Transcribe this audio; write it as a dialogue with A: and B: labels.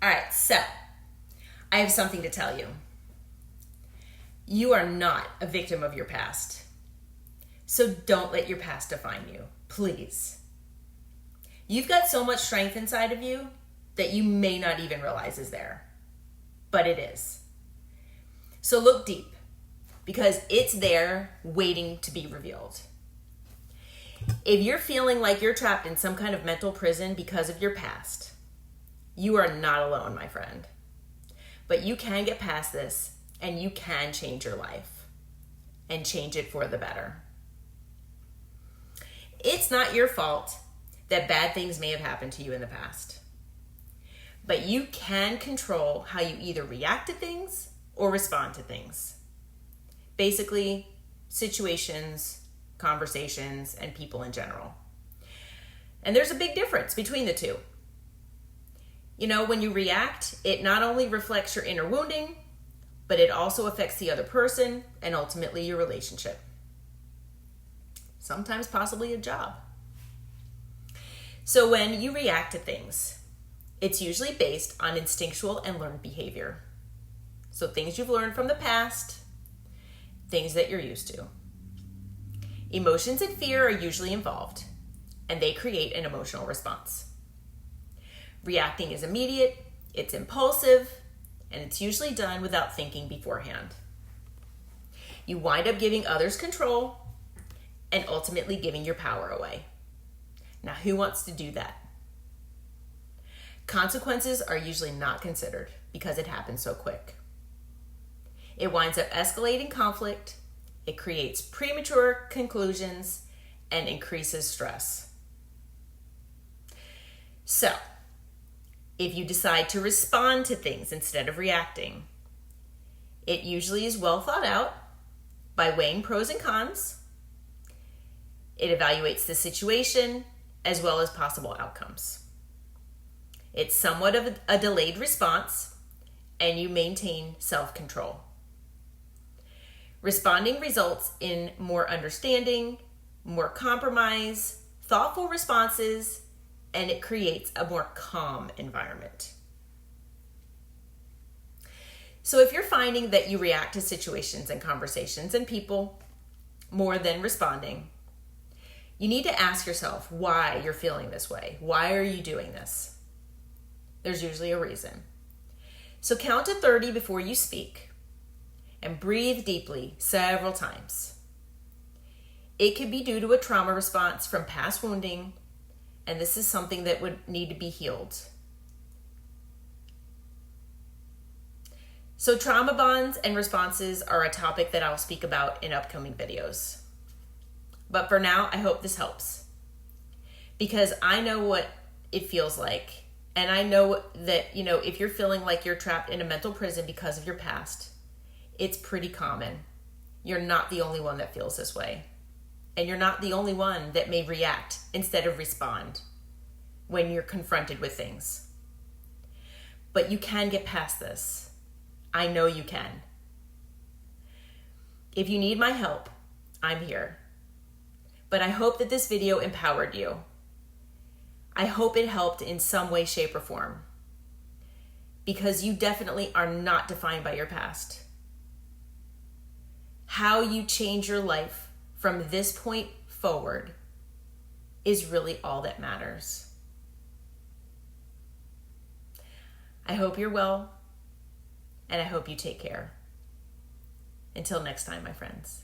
A: All right, so I have something to tell you. You are not a victim of your past. So don't let your past define you, please. You've got so much strength inside of you that you may not even realize is there, but it is. So look deep, because it's there waiting to be revealed. If you're feeling like you're trapped in some kind of mental prison because of your past, you are not alone, my friend. But you can get past this, and you can change your life and change it for the better. It's not your fault that bad things may have happened to you in the past. But you can control how you either react to things or respond to things. Basically, situations, conversations, and people in general. And there's a big difference between the two. You know, when you react, it not only reflects your inner wounding, but it also affects the other person and ultimately your relationship. Sometimes possibly a job. So when you react to things, it's usually based on instinctual and learned behavior. So things you've learned from the past, things that you're used to. Emotions and fear are usually involved, and they create an emotional response. Reacting is immediate, it's impulsive, and it's usually done without thinking beforehand. You wind up giving others control and ultimately giving your power away. Now, who wants to do that? Consequences are usually not considered because it happens so quick. It winds up escalating conflict, it creates premature conclusions, and increases stress. So, if you decide to respond to things instead of reacting, it usually is well thought out by weighing pros and cons. It evaluates the situation as well as possible outcomes. It's somewhat of a delayed response, and you maintain self-control. Responding results in more understanding, more compromise, thoughtful responses, and it creates a more calm environment. So if you're finding that you react to situations and conversations and people more than responding, you need to ask yourself why you're feeling this way. Why are you doing this? There's usually a reason. So count to 30 before you speak and breathe deeply several times. It could be due to a trauma response from past wounding, and this is something that would need to be healed. So trauma bonds and responses are a topic that I'll speak about in upcoming videos. But for now, I hope this helps, because I know what it feels like. And I know that, if you're feeling like you're trapped in a mental prison because of your past, it's pretty common. You're not the only one that feels this way. And you're not the only one that may react instead of respond when you're confronted with things. But you can get past this. I know you can. If you need my help, I'm here. But I hope that this video empowered you. I hope it helped in some way, shape, or form. Because you definitely are not defined by your past. How you change your life from this point forward is really all that matters. I hope you're well, and I hope you take care. Until next time, my friends.